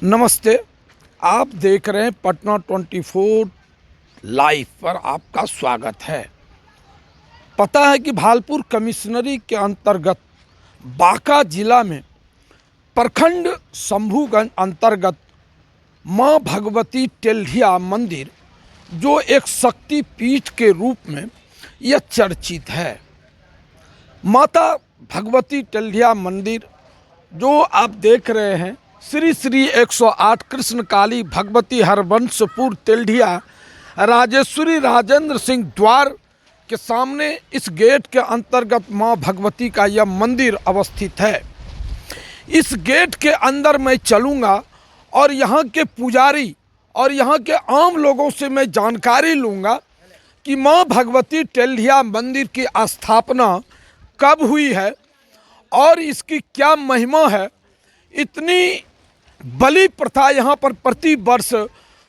नमस्ते। आप देख रहे हैं पटना 24 लाइव पर आपका स्वागत है। पता है कि भालपुर कमिश्नरी के अंतर्गत बांका जिला में प्रखंड शंभूगंज अंतर्गत माँ भगवती टेल्हिया मंदिर जो एक शक्ति पीठ के रूप में यह चर्चित है। माता भगवती टेल्हिया मंदिर जो आप देख रहे हैं श्री श्री 108 कृष्णकाली भगवती हरबंशपुर टेल्हिया राजेश्वरी राजेंद्र सिंह द्वार के सामने इस गेट के अंतर्गत मां भगवती का यह मंदिर अवस्थित है। इस गेट के अंदर मैं चलूँगा और यहाँ के पुजारी और यहाँ के आम लोगों से मैं जानकारी लूँगा कि मां भगवती टेल्हिया मंदिर की स्थापना कब हुई है और इसकी क्या महिमा है। इतनी बलि प्रथा यहाँ पर प्रति वर्ष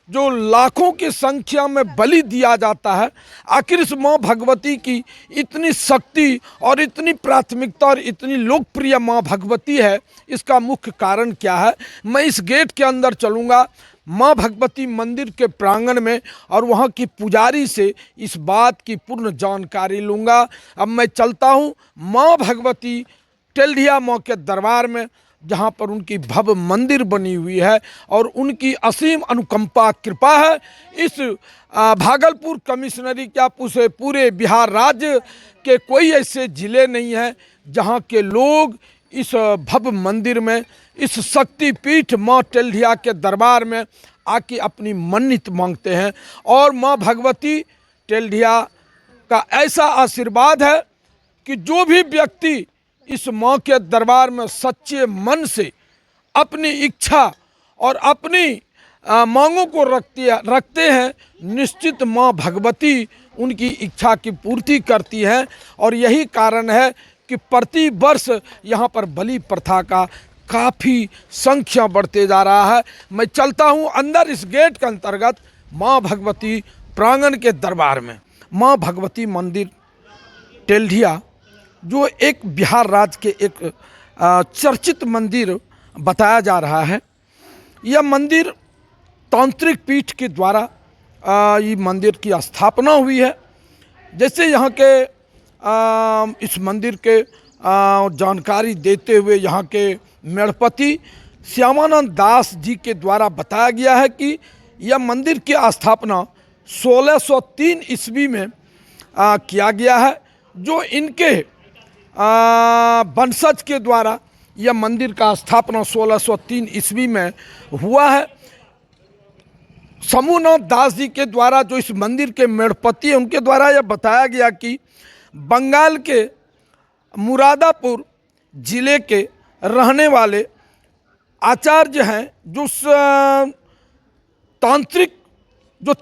जो लाखों की संख्या में बलि दिया जाता है, आखिर इस माँ भगवती की इतनी शक्ति और इतनी प्राथमिकता और इतनी लोकप्रिय माँ भगवती है, इसका मुख्य कारण क्या है। मैं इस गेट के अंदर चलूँगा माँ भगवती मंदिर के प्रांगण में और वहाँ की पुजारी से इस बात की पूर्ण जानकारी लूँगा। अब मैं चलता हूँ माँ भगवती टेल्हिया माँ के दरबार में, जहाँ पर उनकी भव्य मंदिर बनी हुई है और उनकी असीम अनुकंपा कृपा है। इस भागलपुर कमिश्नरी क्या पूरे बिहार राज्य के कोई ऐसे ज़िले नहीं हैं जहाँ के लोग इस भव्य मंदिर में, इस शक्तिपीठ माँ टेल्हिया के दरबार में आके अपनी मन्नत मांगते हैं। और माँ भगवती टेल्हिया का ऐसा आशीर्वाद है कि जो भी व्यक्ति इस माँ के दरबार में सच्चे मन से अपनी इच्छा और अपनी मांगों को रखते हैं, निश्चित माँ भगवती उनकी इच्छा की पूर्ति करती हैं। और यही कारण है कि प्रति वर्ष यहाँ पर बलि प्रथा का काफ़ी संख्या बढ़ते जा रहा है। मैं चलता हूँ अंदर इस गेट के अंतर्गत माँ भगवती प्रांगण के दरबार में। माँ भगवती मंदिर टेल्हिया जो एक बिहार राज्य के एक चर्चित मंदिर बताया जा रहा है। यह मंदिर तांत्रिक पीठ के द्वारा ये मंदिर की स्थापना हुई है। जैसे यहाँ के इस मंदिर के जानकारी देते हुए यहाँ के मेढ़पति श्यामानंद दास जी के द्वारा बताया गया है कि यह मंदिर की स्थापना 1603 ईस्वी में किया गया है, जो इनके वंशज के द्वारा यह मंदिर का स्थापना 1603 ईस्वी में हुआ है। शंभूनाथ दास जी के द्वारा जो इस मंदिर के मेढ़पति हैं, उनके द्वारा यह बताया गया कि बंगाल के मुरादापुर जिले के रहने वाले आचार्य हैं, जो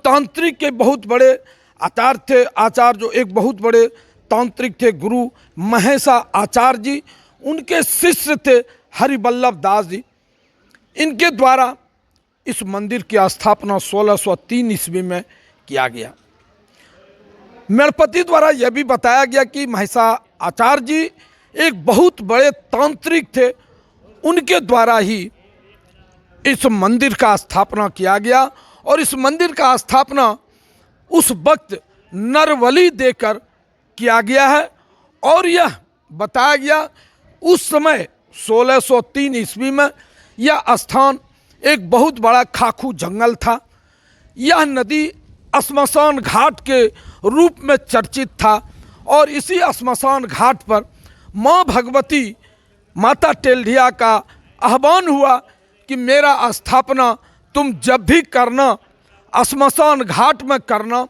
तांत्रिक के बहुत बड़े आचार्य थे। आचार्य जो एक बहुत बड़े तांत्रिक थे, गुरु महेशा आचार्य जी, उनके शिष्य थे हरिवल्लभ दास जी। इनके द्वारा इस मंदिर की स्थापना 1603 ईस्वी में किया गया। मेढ़पति द्वारा यह भी बताया गया कि महेशा आचार्य जी एक बहुत बड़े तांत्रिक थे, उनके द्वारा ही इस मंदिर का स्थापना किया गया। और इस मंदिर का स्थापना उस वक्त नरबलि देकर किया गया है। और यह बताया गया उस समय 1603 ईस्वी में यह स्थान एक बहुत बड़ा खाखू जंगल था। यह नदी श्मशान घाट के रूप में चर्चित था और इसी श्मशान घाट पर माँ भगवती माता टेल्हिया का आह्वान हुआ कि मेरा स्थापना तुम जब भी करना श्मशान घाट में करना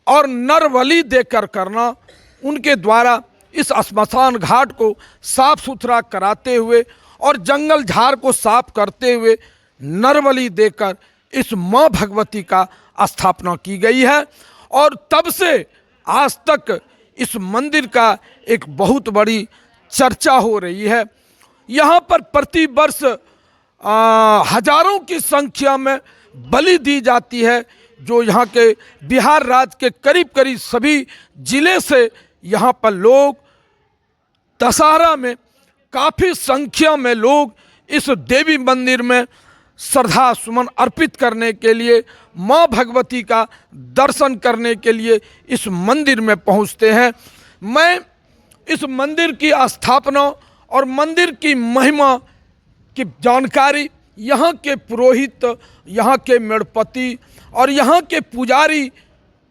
और नरबलि देकर करना। उनके द्वारा इस श्मशान घाट को साफ सुथरा कराते हुए और जंगल झाड़ को साफ करते हुए नरबलि देकर इस माँ भगवती का स्थापना की गई है। और तब से आज तक इस मंदिर का एक बहुत बड़ी चर्चा हो रही है। यहाँ पर प्रति वर्ष हजारों की संख्या में बलि दी जाती है, जो यहाँ के बिहार राज्य के करीब करीब सभी जिले से यहाँ पर लोग दशहरा में काफ़ी संख्या में लोग इस देवी मंदिर में श्रद्धा सुमन अर्पित करने के लिए, माँ भगवती का दर्शन करने के लिए इस मंदिर में पहुँचते हैं। मैं इस मंदिर की स्थापना और मंदिर की महिमा की जानकारी यहाँ के पुरोहित, यहाँ के मेढ़पति और यहाँ के पुजारी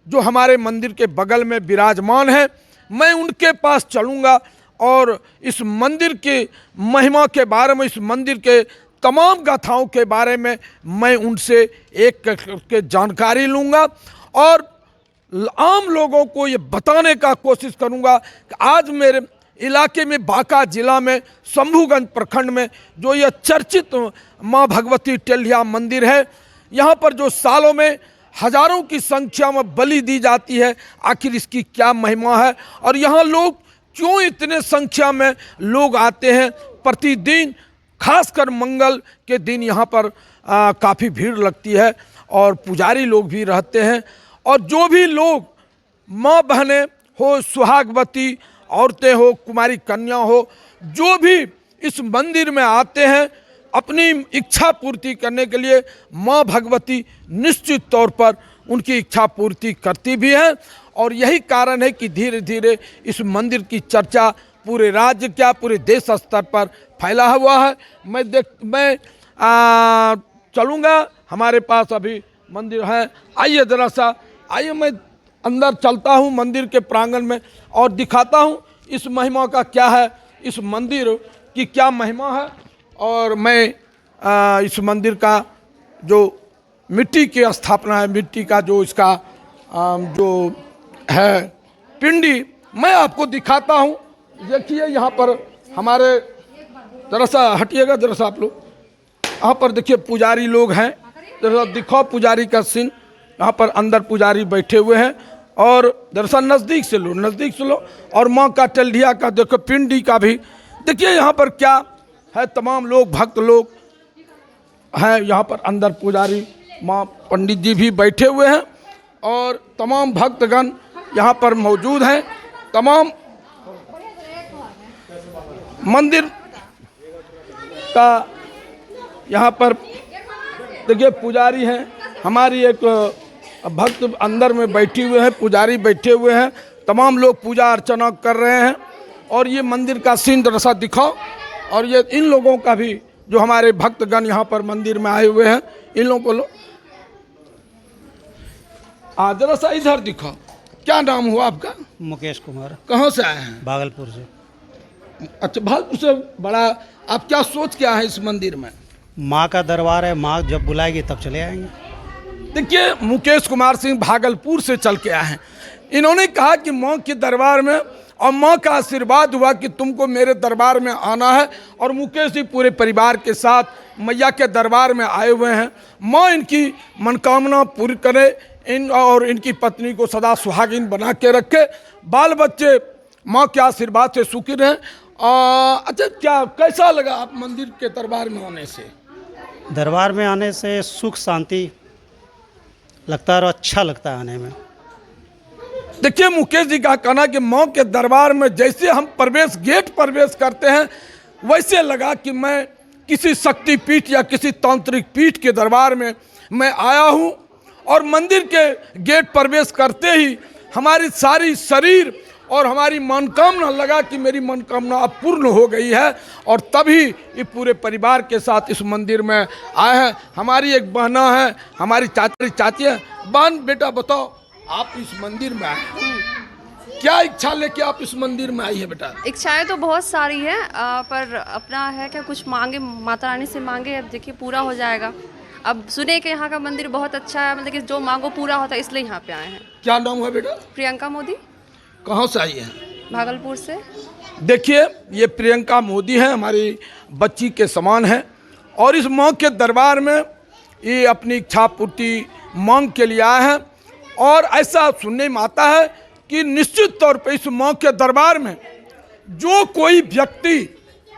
जो हमारे मंदिर के बगल में विराजमान हैं, मैं उनके पास चलूँगा और इस मंदिर के महिमा के बारे में, इस मंदिर के तमाम गाथाओं के बारे में मैं उनसे एक करके जानकारी लूँगा और आम लोगों को ये बताने का कोशिश करूँगा कि आज मेरे इलाके में, बांका जिला में, शंभूगंज प्रखंड में जो यह चर्चित माँ भगवती टेल्हिया मंदिर है, यहाँ पर जो सालों में हजारों की संख्या में बलि दी जाती है, आखिर इसकी क्या महिमा है और यहाँ लोग क्यों इतने संख्या में लोग आते हैं प्रतिदिन। खासकर मंगल के दिन यहाँ पर काफ़ी भीड़ लगती है और पुजारी लोग भी रहते हैं और जो भी लोग माँ बहनें हो, सुहागवती औरतें हो, कुमारी कन्या हो, जो भी इस मंदिर में आते हैं अपनी इच्छा पूर्ति करने के लिए, माँ भगवती निश्चित तौर पर उनकी इच्छा पूर्ति करती भी है। और यही कारण है कि धीरे धीरे इस मंदिर की चर्चा पूरे राज्य, क्या पूरे देश स्तर पर फैला हुआ है। मैं चलूँगा, हमारे पास अभी मंदिर है, आइए ज़रा सा, आइए मैं अंदर चलता हूँ मंदिर के प्रांगण में और दिखाता हूँ इस महिमा का क्या है, इस मंदिर की क्या महिमा है। और मैं इस मंदिर का जो मिट्टी की स्थापना है, मिट्टी का जो इसका जो है पिंडी, मैं आपको दिखाता हूँ। देखिए यहाँ पर हमारे, जरा सा हटिएगा जरा सा आप लोग, यहाँ पर देखिए पुजारी लोग हैं, जरा दिखाओ पुजारी का सीन। यहाँ पर अंदर पुजारी बैठे हुए हैं और दरअसल नज़दीक से लो, नज़दीक से लो। और माँ का टेल्हिया का देखो, पिंडी का भी देखिए यहाँ पर क्या है। तमाम लोग, भक्त लोग हैं यहाँ पर अंदर, पुजारी माँ पंडित जी भी बैठे हुए हैं और तमाम भक्तगण यहाँ पर मौजूद हैं। तमाम मंदिर का यहाँ पर देखिए पुजारी हैं, हमारी एक भक्त अंदर में बैठी हुए हैं, पुजारी बैठे हुए हैं, तमाम लोग पूजा अर्चना कर रहे हैं। और ये मंदिर का सीन दरअसल दिखाओ। और ये इन लोगों का भी, जो हमारे भक्तगण यहाँ पर मंदिर में आए हुए हैं, इन लोगों को लो, जरा सा इधर दिखाओ। क्या नाम हुआ आपका? मुकेश कुमार। कहाँ से आए हैं? भागलपुर से। अच्छा, भागलपुर से। बड़ा, आप क्या सोच के आए हैं इस मंदिर में? माँ का दरबार है, माँ जब बुलाएगी तब चले आएंगे। देखिए मुकेश कुमार सिंह भागलपुर से चल के आए हैं। इन्होंने कहा कि माँ के दरबार में, और माँ का आशीर्वाद हुआ कि तुमको मेरे दरबार में आना है। और मुकेश जी पूरे परिवार के साथ मैया के दरबार में आए हुए हैं। माँ इनकी मनोकामना पूरी करे, और इनकी पत्नी को सदा सुहागिन बना के रखे, बाल बच्चे माँ के आशीर्वाद से सुखी रहें। अच्छा, क्या कैसा लगा आप मंदिर के दरबार में आने से? दरबार में आने से सुख शांति लगता है और अच्छा लगता है आने में। देखिए मुकेश जी का कहना कि माँ के दरबार में जैसे हम गेट प्रवेश करते हैं, वैसे लगा कि मैं किसी शक्ति पीठ या किसी तांत्रिक पीठ के दरबार में मैं आया हूँ। और मंदिर के गेट प्रवेश करते ही हमारी सारी शरीर और हमारी मनोकामना लगा कि मेरी मनोकामना अब पूर्ण हो गई है। और तभी ये पूरे परिवार के साथ इस मंदिर में आए हैं। हमारी एक बहना है, हमारी चाची है। बहन, बेटा बताओ, आप इस मंदिर में आए, क्या इच्छा लेके आप इस मंदिर में आई है बेटा? इच्छाएं तो बहुत सारी हैं, पर अपना है क्या, कुछ मांगे माता रानी से मांगे, अब देखिए पूरा हो जाएगा। अब सुने कि यहाँ का मंदिर बहुत अच्छा है, मतलब कि जो मांगो पूरा होता है, इसलिए यहाँ पे आए हैं। क्या नाम है बेटा? प्रियंका मोदी। कहाँ से आई है? भागलपुर से। देखिए ये प्रियंका मोदी है, हमारी बच्ची के समान है। और इस माँ के दरबार में ये अपनी इच्छा पूर्ति मांग के लिए आए हैं। और ऐसा सुनने में आता है कि निश्चित तौर पे इस माँ के दरबार में जो कोई व्यक्ति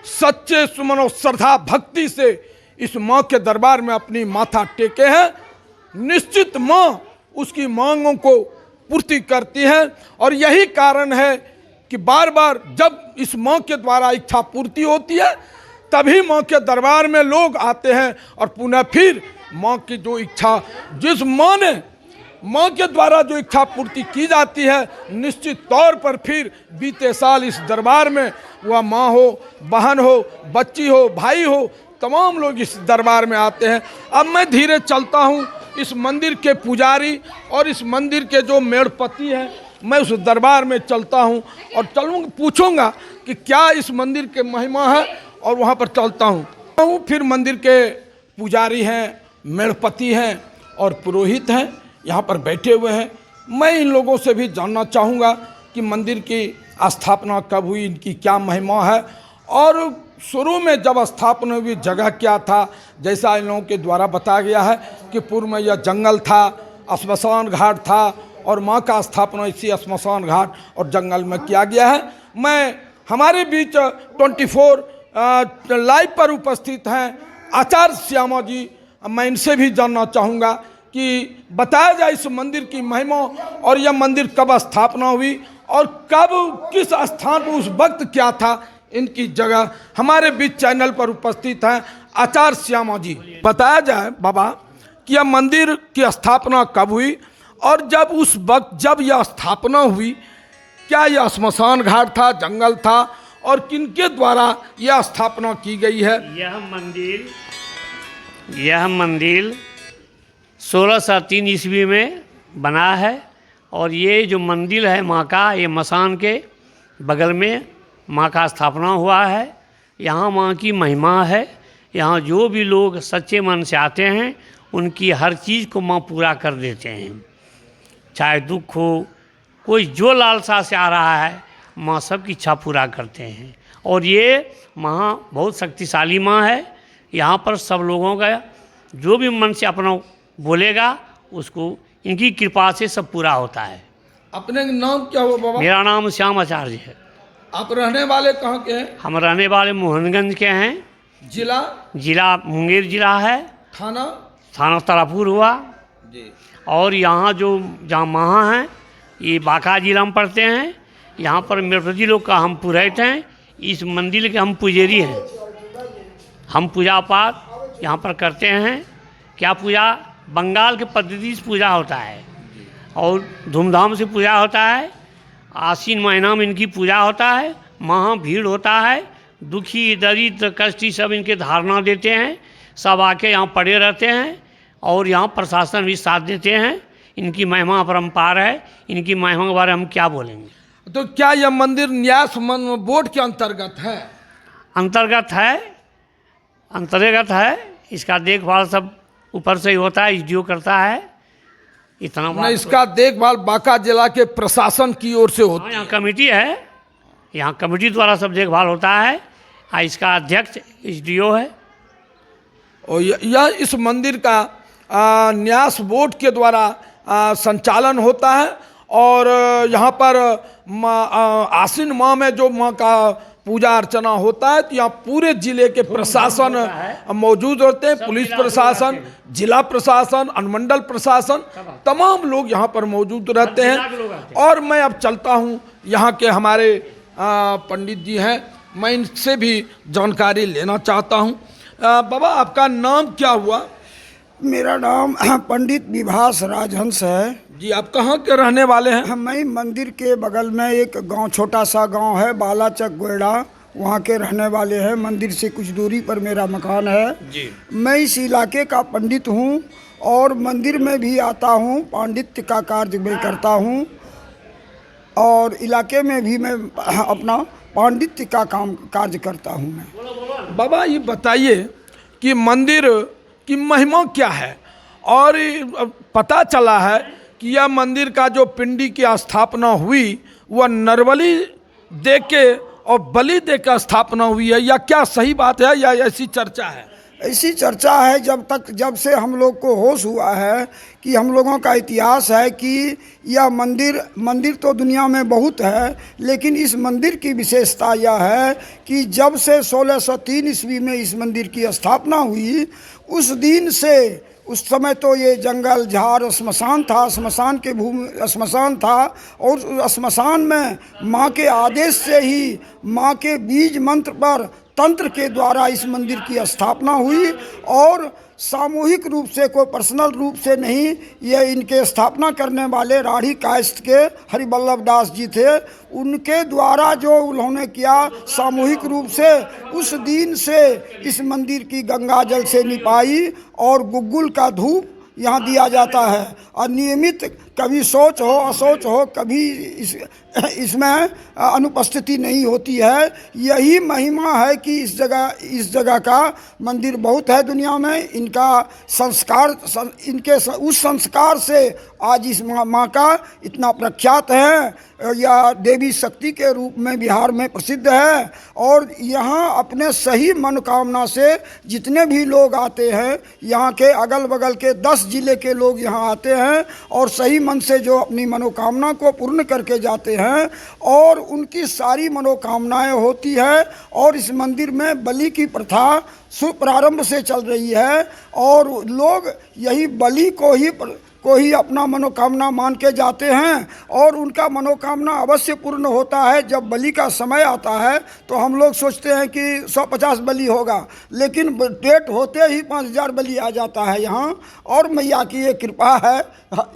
सच्चे सुमन और श्रद्धा भक्ति से इस माँ के दरबार में अपनी माथा टेके हैं, निश्चित माँ उसकी मांगों को पूर्ति करती है। और यही कारण है कि बार बार जब इस माँ के द्वारा इच्छा पूर्ति होती है, तभी माँ के दरबार में लोग आते हैं और पुनः फिर माँ की जो इच्छा, जिस माँ ने माँ के द्वारा जो इच्छा पूर्ति की जाती है, निश्चित तौर पर फिर बीते साल इस दरबार में वह माँ हो, बहन हो, बच्ची हो, भाई हो, तमाम लोग इस दरबार में आते हैं। अब मैं धीरे चलता हूँ, इस मंदिर के पुजारी और इस मंदिर के जो मेड़पति हैं, मैं उस दरबार में चलता हूँ और पूछूंगा कि क्या इस मंदिर के महिमा है, और वहाँ पर चलता हूँ। फिर मंदिर के पुजारी हैं, मेड़पति हैं और पुरोहित हैं, यहाँ पर बैठे हुए हैं। मैं इन लोगों से भी जानना चाहूँगा कि मंदिर की स्थापना कब हुई, इनकी क्या महिमा है, और शुरू में जब स्थापना हुई जगह क्या था। जैसा इन लोगों के द्वारा बताया गया है कि पूर्व में यह जंगल था, श्मशान घाट था, और माँ का स्थापना इसी श्मशान घाट और जंगल में किया गया है। मैं हमारे बीच 24 लाइव पर उपस्थित हैं आचार्य श्यामा जी। मैं इनसे भी जानना चाहूँगा कि बताया जाए इस मंदिर की महिमा, और यह मंदिर कब स्थापना हुई और कब किस स्थान पर उस वक्त क्या था। इनकी जगह हमारे बीच चैनल पर उपस्थित हैं आचार्य श्यामा जी। बताया जाए बाबा कि यह मंदिर की स्थापना कब हुई, और जब उस वक्त जब यह स्थापना हुई, क्या यह श्मशान घाट था, जंगल था, और किनके द्वारा यह स्थापना की गई है। यह मंदिर 1603 ईस्वी में बना है, और ये जो मंदिर है माँ का, ये मसान के बगल में माँ का स्थापना हुआ है। यहाँ माँ की महिमा है। यहाँ जो भी लोग सच्चे मन से आते हैं, उनकी हर चीज़ को माँ पूरा कर देते हैं। चाहे दुख हो, कोई जो लालसा से आ रहा है, माँ सबकी इच्छा पूरा करते हैं। और ये माँ बहुत शक्तिशाली माँ है। यहाँ पर सब लोगों का जो भी मन से अपना बोलेगा, उसको इनकी कृपा से सब पूरा होता है। अपने नाम क्या हुआ बाबा। मेरा नाम श्याम आचार्य है। आप रहने वाले कहाँ के हैं। हम रहने वाले मोहनगंज के हैं। जिला मुंगेर जिला है। थाना तारापुर हुआ जी। और यहाँ जो जहाँ महा हैं, ये बांका जिला में पड़ते हैं। यहाँ पर मेड़पति लोग का हम पुरोहित हैं। इस मंदिर के हम पुजारी हैं। हम पूजा पाठ यहाँ पर करते हैं। क्या पूजा, बंगाल के पद्धति से पूजा होता है और धूमधाम से पूजा होता है। आश्विन महीना में इनकी पूजा होता है। महा भीड़ होता है। दुखी, दरिद्र, कष्टी सब इनके धारणा देते हैं। सब आके यहाँ पड़े रहते हैं, और यहाँ प्रशासन भी साथ देते हैं। इनकी महिमा अपरंपार है। इनकी महिमा के बारे में हम क्या बोलेंगे। तो क्या यह मंदिर न्यास बोर्ड के अंतर्गत है। अंतर्गत है। इसका देखभाल सब ऊपर से ही होता है, एसडीओ करता है। इतना नहीं, इसका देखभाल बांका जिला के प्रशासन की ओर से होता है। यहाँ कमेटी है। यहाँ कमेटी द्वारा सब देखभाल होता है। इसका अध्यक्ष एसडीओ है। और यह इस मंदिर का न्यास बोर्ड के द्वारा संचालन होता है। और यहाँ पर आश्विन माह में जो माँ का पूजा अर्चना होता है, तो यहाँ पूरे जिले के प्रशासन मौजूद होते हैं। पुलिस प्रशासन, जिला प्रशासन, अनुमंडल प्रशासन, तमाम लोग यहाँ पर मौजूद रहते हैं। और मैं अब चलता हूँ, यहाँ के हमारे पंडित जी हैं, मैं इनसे भी जानकारी लेना चाहता हूँ। बाबा, आपका नाम क्या हुआ। मेरा नाम पंडित विभास राजहंस है जी। आप कहाँ के रहने वाले हैं। मैं मंदिर के बगल में एक गांव, छोटा सा गांव है बालाचक गोयड़ा, वहाँ के रहने वाले हैं। मंदिर से कुछ दूरी पर मेरा मकान है जी। मैं इस इलाके का पंडित हूँ और मंदिर में भी आता हूँ, पांडित्य का कार्य मैं करता हूँ, और इलाके में भी मैं अपना पांडित्य का कार्य करता हूँ मैं। बाबा, ये बताइए कि मंदिर की महिमा क्या है। और पता चला है कि यह मंदिर का जो पिंडी की स्थापना हुई, वह नरबली दे के और बलि दे कर स्थापना हुई है, या क्या सही बात है, या ऐसी चर्चा है। ऐसी चर्चा है। जब से हम लोग को होश हुआ है कि हम लोगों का इतिहास है कि यह मंदिर तो दुनिया में बहुत है, लेकिन इस मंदिर की विशेषता यह है कि जब से 1603 ईस्वी में इस मंदिर की स्थापना हुई, उस दिन से, उस समय तो ये जंगल झाड़ श्मशान था, श्मशान था, और श्मशान में माँ के आदेश से ही, माँ के बीज मंत्र पर तंत्र के द्वारा इस मंदिर की स्थापना हुई और सामूहिक रूप से, कोई पर्सनल रूप से नहीं। ये इनके स्थापना करने वाले राढ़ी कायस्थ के हरिवल्लभ दास जी थे, उनके द्वारा जो उन्होंने किया सामूहिक रूप से, उस दिन से इस मंदिर की गंगा जल से निपाई और गुग्गुल का धूप यहाँ दिया जाता है। और नियमित कभी शौच हो अशौच हो कभी इसमें अनुपस्थिति नहीं होती है। यही महिमा है कि इस जगह का मंदिर बहुत है दुनिया में। इनका संस्कार, इनके उस संस्कार से आज इस माँ का इतना प्रख्यात है। या देवी शक्ति के रूप में बिहार में प्रसिद्ध है। और यहाँ अपने सही मनोकामना से जितने भी लोग आते हैं, यहाँ के अगल बगल के 10 जिले के लोग यहाँ आते हैं और सही मन से जो अपनी मनोकामना को पूर्ण करके जाते हैं और उनकी सारी मनोकामनाएं होती है। और इस मंदिर में बलि की प्रथा शुभारंभ से चल रही है और लोग यही बलि को ही अपना मनोकामना मान के जाते हैं और उनका मनोकामना अवश्य पूर्ण होता है। जब बलि का समय आता है तो हम लोग सोचते हैं कि 150 बलि होगा, लेकिन डेट होते ही 5000 बलि आ जाता है यहाँ। और मैया की ये कृपा है,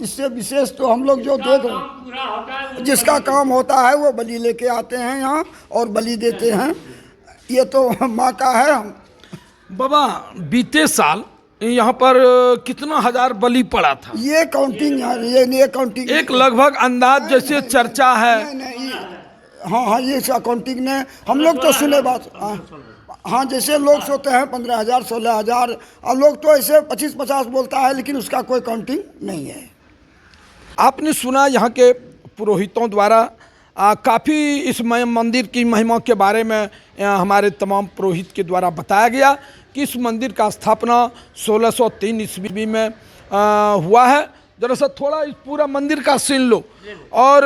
इससे विशेष तो हम लोग जो देख रहे हैं, जिसका काम होता है वो बलि लेके आते हैं यहाँ और बलि देते हैं। ये तो माँ का है। बाबा, बीते साल यहाँ पर कितना हजार बलि पड़ा था? ये काउंटिंग, ये काउंटिंग एक लगभग अंदाज जैसे चर्चा है। नहीं, हाँ, ये अकाउंटिंग ने हम लोग तो सुने बात। हाँ, जैसे लोग सोते हैं 15,000 16,000, और लोग तो ऐसे 25-50 बोलता है, लेकिन उसका कोई काउंटिंग नहीं है। आपने सुना यहाँ के पुरोहितों द्वारा काफ़ी इस मंदिर की महिमा के बारे में हमारे तमाम पुरोहित के द्वारा बताया गया कि इस मंदिर का स्थापना 1603 ईस्वी में हुआ है। जरा सा थोड़ा इस पूरा मंदिर का सीन लो। और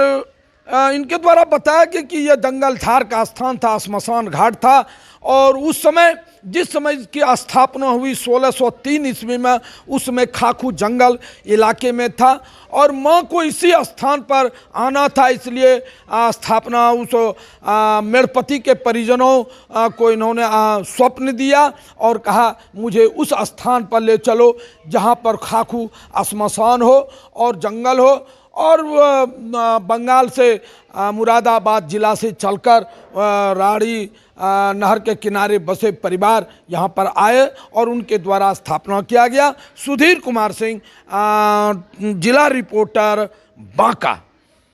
इनके द्वारा बताया कि यह जंगल झाड़ का स्थान था, श्मशान घाट था। और उस समय जिस समय की स्थापना हुई 1603 ईस्वी में, उसमें खाखू जंगल इलाके में था और माँ को इसी स्थान पर आना था। इसलिए स्थापना उस मेड़पति के परिजनों को इन्होंने स्वप्न दिया और कहा मुझे उस स्थान पर ले चलो जहाँ पर खाखू श्मशान हो और जंगल हो। और बंगाल से मुरादाबाद जिला से चलकर राढ़ी नहर के किनारे बसे परिवार यहाँ पर आए और उनके द्वारा स्थापना किया गया। सुधीर कुमार सिंह, जिला रिपोर्टर, बांका।